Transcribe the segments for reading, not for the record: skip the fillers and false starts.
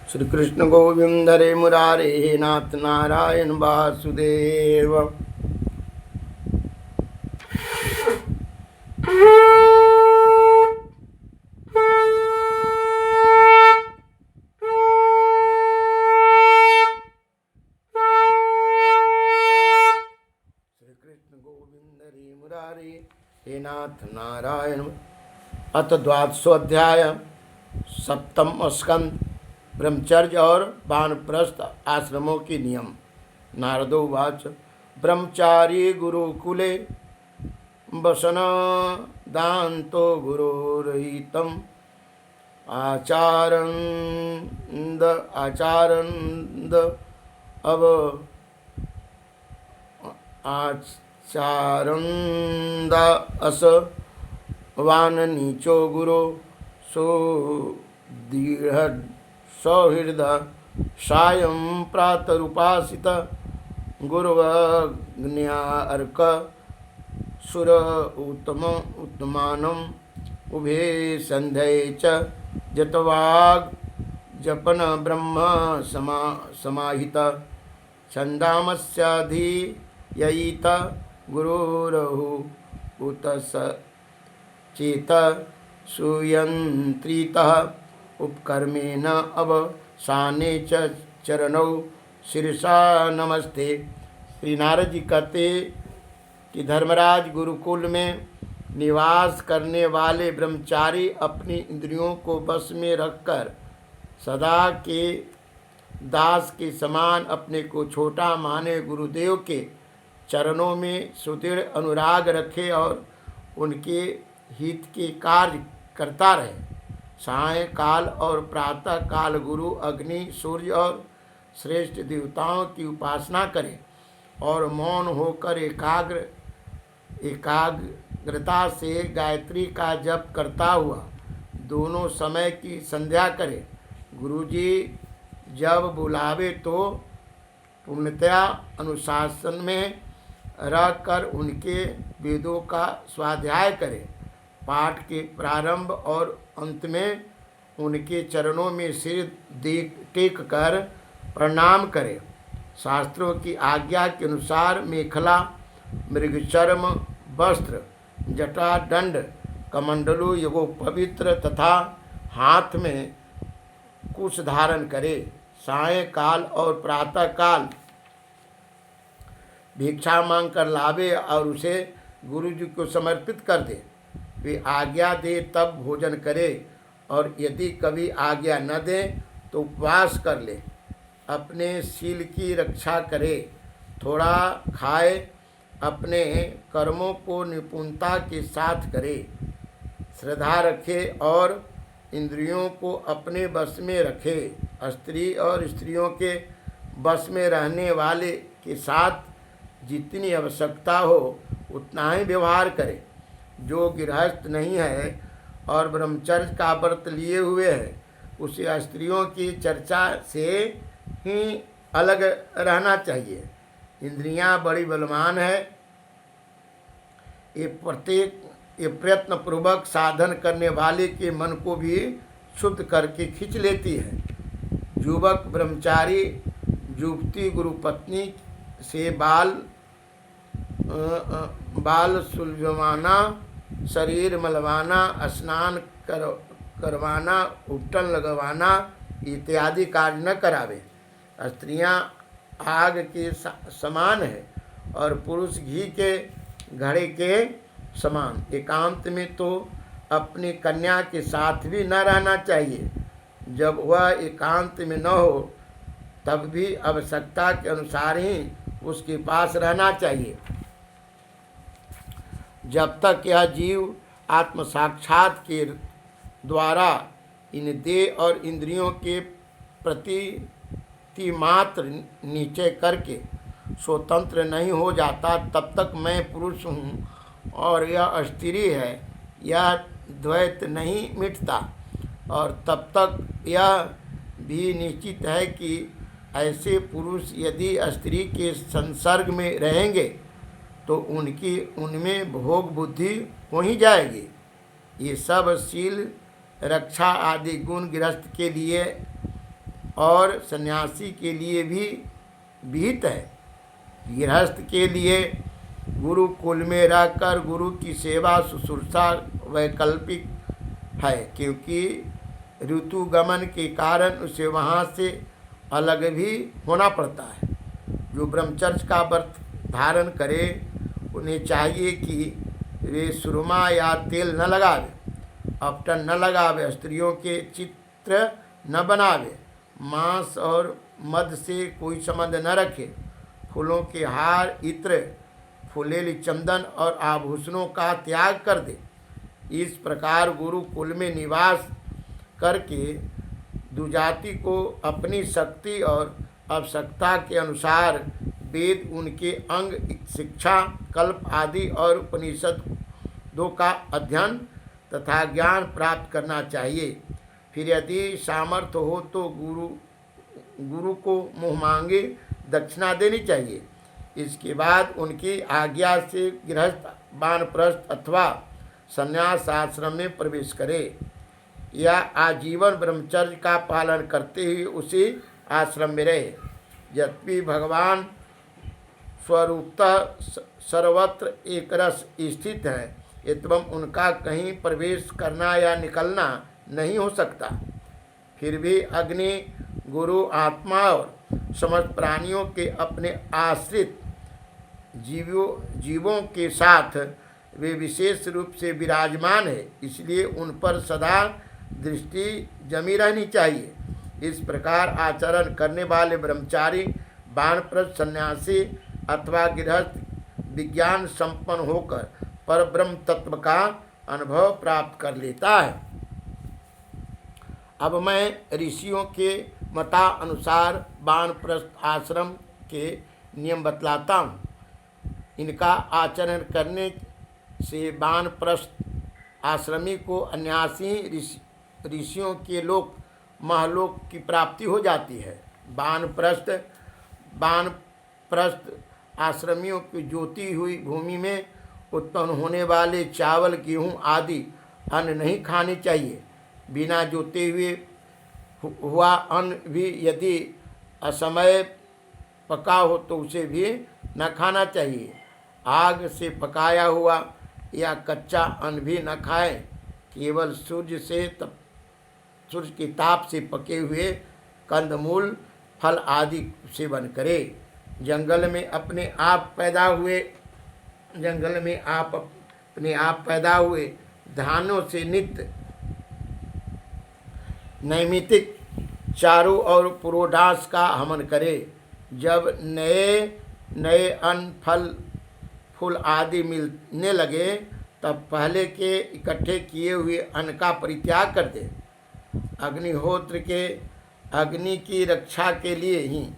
श्री कृष्ण गोविंद हरे मुरारे हे नाथ नारायण वासुदेव। श्री कृष्ण गोविंद हरे मुरारे हे नाथ नारायण। अथ द्वादशोऽध्याय सप्तम स्कंद ब्रह्मचर्य और वानप्रस्थ आश्रमों के नियम। नारदो वाच ब्रह्मचारी गुरुकुले वसन दान्तो गुरोरहितम् आचारन्द अब आचारन्द अस वान नीचो गुरो सो दृढ़ सौहृदय सायं प्रातरुपासित गुरुवग्न्यार्क सुर उत्तमानम् उभे संध्यै च जतवाग जपन ब्रह्म समाहित छन्दामस्याधिययित गुरुरहु उत चेत सुयन्त्रितः उपकर्मेण अवसाने च चरणौ शिरसा नमस्ते। श्री नारद जी कहते कि धर्मराज गुरुकुल में निवास करने वाले ब्रह्मचारी अपनी इंद्रियों को बस में रखकर सदा के दास के समान अपने को छोटा माने गुरुदेव के चरणों में सुदृढ़ अनुराग रखे और उनके हित के कार्य करता रहे। साय काल और प्रातः काल गुरु अग्नि सूर्य और श्रेष्ठ देवताओं की उपासना करें और मौन होकर एकाग्रता से गायत्री का जप करता हुआ दोनों समय की संध्या करें। गुरुजी जब बुलावे तो पूर्णतया अनुशासन में रहकर उनके वेदों का स्वाध्याय करें। पाठ के प्रारंभ और अंत में उनके चरणों में सिर टेक कर प्रणाम करें। शास्त्रों की आज्ञा के अनुसार मेखला मृगचर्म वस्त्र जटा दंड कमंडलु युगो पवित्र तथा हाथ में कुश धारण करे। साय काल और प्रातः काल भिक्षा मांग कर लावे और उसे गुरु जी को समर्पित कर दे। वे आज्ञा दे तब भोजन करे और यदि कभी आज्ञा न दे तो उपवास कर ले। अपने शील की रक्षा करे, थोड़ा खाए, अपने कर्मों को निपुणता के साथ करे, श्रद्धा रखे और इंद्रियों को अपने बस में रखे। स्त्री और स्त्रियों के बस में रहने वाले के साथ जितनी आवश्यकता हो उतना ही व्यवहार करे। जो गृहस्थ नहीं है और ब्रह्मचर्य का व्रत लिए हुए है उसे स्त्रियों की चर्चा से ही अलग रहना चाहिए। इंद्रियां बड़ी बलवान है, ये प्रयत्न पूर्वक साधन करने वाले के मन को भी शुद्ध करके खींच लेती है। युवक ब्रह्मचारी युवती गुरुपत्नी से बाल सुलझवाना, शरीर मलवाना, स्नान करवाना, उपटन लगवाना इत्यादि कार्य न करावे। स्त्रियां आग के समान है और पुरुष घी के घड़े के समान। एकांत में तो अपनी कन्या के साथ भी न रहना चाहिए। जब वह एकांत में न हो तब भी आवश्यकता के अनुसार ही उसके पास रहना चाहिए। जब तक यह जीव आत्म साक्षात के द्वारा इन देह और इंद्रियों के प्रति मात्र निश्चय करके स्वतंत्र नहीं हो जाता तब तक मैं पुरुष हूँ और यह स्त्री है, यह द्वैत नहीं मिटता। और तब तक यह भी निश्चित है कि ऐसे पुरुष यदि स्त्री के संसर्ग में रहेंगे तो उनमें भोग बुद्धि हो ही जाएगी। ये सब शील रक्षा आदि गुण गृहस्थ के लिए और सन्यासी के लिए भी विहित है। गृहस्थ के लिए गुरुकुल में रहकर गुरु की सेवा शुश्रूषा वैकल्पिक है, क्योंकि ऋतुगमन के कारण उसे वहाँ से अलग भी होना पड़ता है। जो ब्रह्मचर्य का व्रत धारण करे उन्हें चाहिए कि वे सुरमा या तेल न लगावे, अपटन न लगावे, स्त्रियों के चित्र न बनावे, मांस और मद से कोई संबंध न रखे, फूलों के हार, इत्र, फुलेली चंदन और आभूषणों का त्याग कर दे। इस प्रकार गुरुकुल में निवास करके दुजाति को अपनी शक्ति और आवश्यकता के अनुसार वेद, उनके अंग, शिक्षा, कल्प आदि और उपनिषदों का अध्ययन तथा ज्ञान प्राप्त करना चाहिए। फिर यदि सामर्थ्य हो तो गुरु को मुँह मांगे दक्षिणा देनी चाहिए। इसके बाद उनकी आज्ञा से गृहस्थ, वानप्रस्थ अथवा संन्यास आश्रम में प्रवेश करे या आजीवन ब्रह्मचर्य का पालन करते हुए उसी आश्रम में रहे। यद्यपि भगवान स्वरूपतः सर्वत्र एक रस स्थित है एवं उनका कहीं प्रवेश करना या निकलना नहीं हो सकता, फिर भी अग्नि, गुरु, आत्मा और समस्त प्राणियों के अपने आश्रित जीवों के साथ वे विशेष रूप से विराजमान है, इसलिए उन पर सदा दृष्टि जमी रहनी चाहिए। इस प्रकार आचरण करने वाले ब्रह्मचारी, वानप्रस्थ, सन्यासी अथवा गृहस्थ विज्ञान संपन्न होकर परब्रह्म तत्व का अनुभव प्राप्त कर लेता है। अब मैं ऋषियों के मतानुसार वानप्रस्थ आश्रम के नियम बतलाता हूँ। इनका आचरण करने से वानप्रस्थ आश्रमी को अन्यासी ऋषियों के लोक महलोक की प्राप्ति हो जाती है। वानप्रस्थ आश्रमियों की जोती हुई भूमि में उत्पन्न होने वाले चावल, गेहूँ आदि अन्न नहीं खाने चाहिए। बिना जोते हुए हुआ अन्न भी यदि असमय पका हो तो उसे भी न खाना चाहिए। आग से पकाया हुआ या कच्चा अन्न भी न खाएं। केवल सूर्य के ताप से पके हुए कंदमूल, फल आदि सेवन करें। जंगल में अपने आप पैदा हुए धानों से नैमित्तिक चारों और पुरोडास का हवन करे। जब नए अन्न, फल, फूल आदि मिलने लगे तब पहले के इकट्ठे किए हुए अन्न का परित्याग कर दे। अग्नि की रक्षा के लिए ही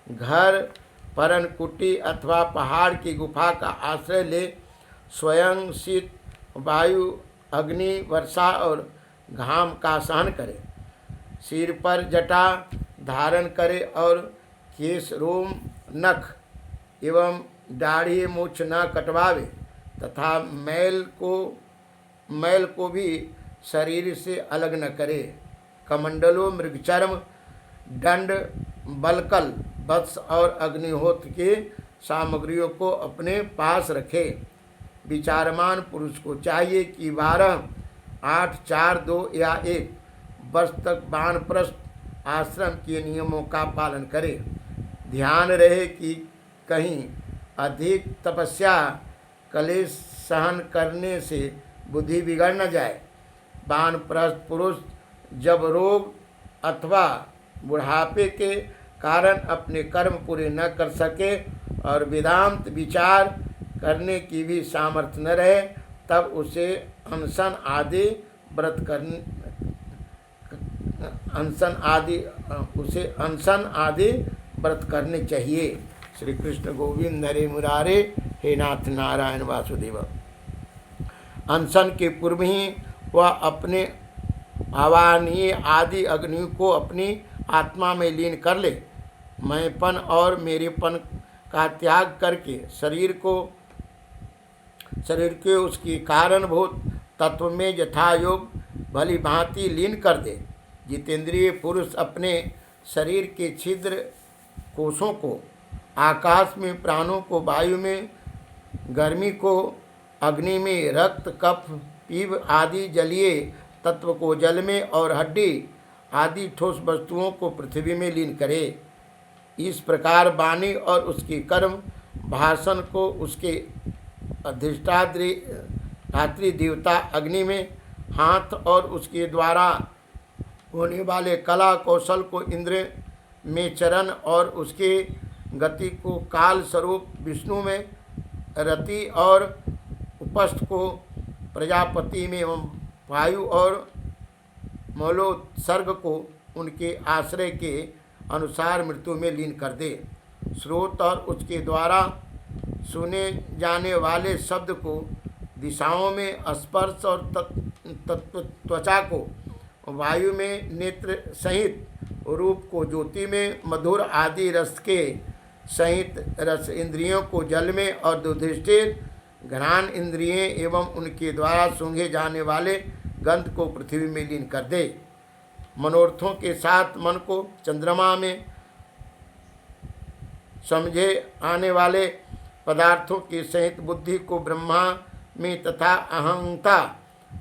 घर, परनकुटी अथवा पहाड़ की गुफा का आश्रय ले। स्वयं शीत, वायु, अग्नि, वर्षा और घाम का सहन करे। सिर पर जटा धारण करे और केश, रोम, नख एवं दाढ़ी, मूछ न कटवावे तथा मैल को भी शरीर से अलग न करे। कमंडलों, मृगचर्म, दंड, बलकल, वत्स और अग्निहोत्र के सामग्रियों को अपने पास रखे। विचारमान पुरुष को चाहिए कि 12, 8, 4, 2 या 1 वर्ष तक वानप्रस्थ आश्रम के नियमों का पालन करे। ध्यान रहे कि कहीं अधिक तपस्या, क्लेश सहन करने से बुद्धि बिगड़ न जाए। वानप्रस्थ पुरुष जब रोग अथवा बुढ़ापे के कारण अपने कर्म पूरे न कर सके और वेदांत विचार करने की भी सामर्थ्य न रहे तब उसे अनशन आदि व्रत करने चाहिए। श्री कृष्ण गोविंद हरे मुरारे, हे नाथ नारायण वासुदेव। अनशन के पूर्व ही वह अपने आवाहनीय आदि अग्नि को अपनी आत्मा में लीन कर ले। मैंपन और मेरेपन का त्याग करके शरीर के उसकी कारणभूत तत्व में यथायोग भली भांति लीन कर दे। जितेंद्रिय पुरुष अपने शरीर के छिद्र कोशों को, आकाश में प्राणों को, वायु में गर्मी को, अग्नि में रक्त, कफ, पीव आदि जलीय तत्व को जल में, और हड्डी आदि ठोस वस्तुओं को पृथ्वी में लीन करे। इस प्रकार वाणी और उसके कर्म, भाषण को उसके अधिष्ठात्री देवता अग्नि में, हाथ और उसके द्वारा होने वाले कला कौशल को इंद्र में, चरण और उसके गति को काल स्वरूप विष्णु में, रति और उपस्थ को प्रजापति में, एवं वायु और मौलोत्सर्ग को उनके आश्रय के अनुसार मृत्यु में लीन कर दे। स्रोत और उसके द्वारा सुने जाने वाले शब्द को दिशाओं में, स्पर्श और त्वचा को वायु में, नेत्र सहित रूप को ज्योति में, मधुर आदि रस के सहित रस इंद्रियों को जल में, और दुधिष्ठिर घ्राण इंद्रियें एवं उनके द्वारा सूंघे जाने वाले गंध को पृथ्वी में लीन कर दे। मनोर्थों के साथ मन को चंद्रमा में, समझे आने वाले पदार्थों के सहित बुद्धि को ब्रह्मा में, तथा अहंता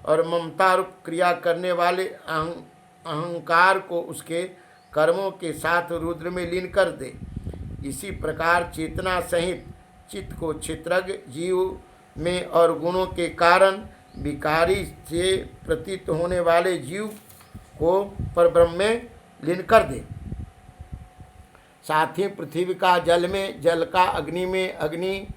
और ममता रूप क्रिया करने वाले अहंकार को उसके कर्मों के साथ रुद्र में लीन कर दे। इसी प्रकार चेतना सहित चित्त को क्षेत्रज्ञ जीव में, और गुणों के कारण विकारी से प्रतीत होने वाले जीव को परब्रह्म में लीन कर दे। साथ ही पृथ्वी का जल में, जल का अग्नि में, अग्नि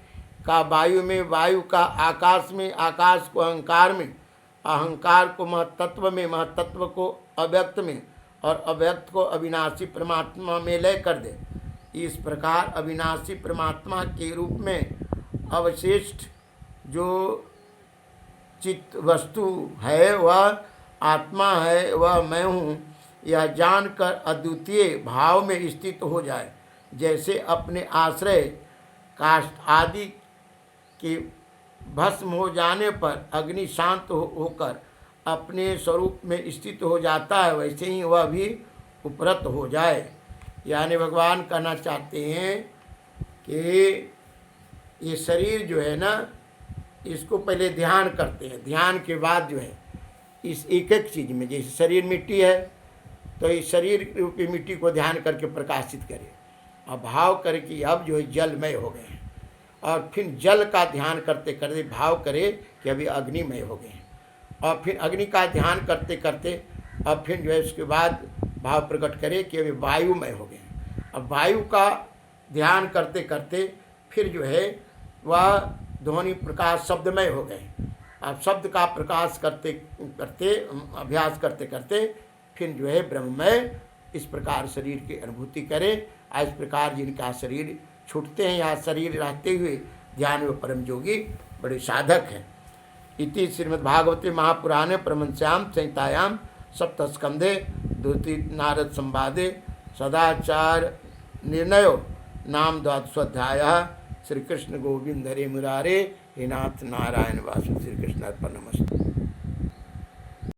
का वायु में, वायु का आकाश में, आकाश को अहंकार में, अहंकार को महतत्व में, महतत्व को अव्यक्त में, और अव्यक्त को अविनाशी परमात्मा में लय कर दे। इस प्रकार अविनाशी परमात्मा के रूप में अवशिष्ट जो चित्त वस्तु है वह आत्मा है, वह मैं हूँ, यह जानकर अद्वितीय भाव में स्थित हो जाए। जैसे अपने आश्रय काष्ठ आदि के भस्म हो जाने पर अग्नि शांत होकर अपने स्वरूप में स्थित हो जाता है, वैसे ही वह भी उपरत हो जाए। यानी भगवान कहना चाहते हैं कि ये शरीर जो है ना, इसको पहले ध्यान करते हैं, ध्यान के बाद जो है इस एक एक चीज़ में, जैसे शरीर मिट्टी है तो इस शरीर रूपी मिट्टी को ध्यान करके प्रकाशित करें, और भाव करे कि अब जो है जलमय हो गए हैं, और फिर जल का ध्यान करते करते भाव करे कि अभी अग्निमय हो गए हैं, और फिर अग्नि का ध्यान करते करते अब फिर जो है उसके बाद भाव प्रकट करे कि अभी वायुमय हो गए हैं। अब वायु का ध्यान करते करते फिर जो है वह ध्वनि प्रकाश शब्दमय हो गए। अब शब्द का प्रकाश करते करते अभ्यास करते करते फिर जो है ब्रह्ममय इस प्रकार शरीर की अनुभूति करे। इस प्रकार जिनका शरीर छूटते हैं या शरीर रहते हुए ध्यान में परम योगी बड़े साधक हैं। इति श्रीमद्भागवते महापुराणे परमहंस्याम संहितायां सप्तस्कंधे द्वितीय नारद संवादे सदाचार निर्णयो नाम द्वादशोऽध्यायः। श्री कृष्ण गोविंद हरे मुरारे हे नाथ नारायण वासु। श्री कृष्ण अर्पण नमस्ते।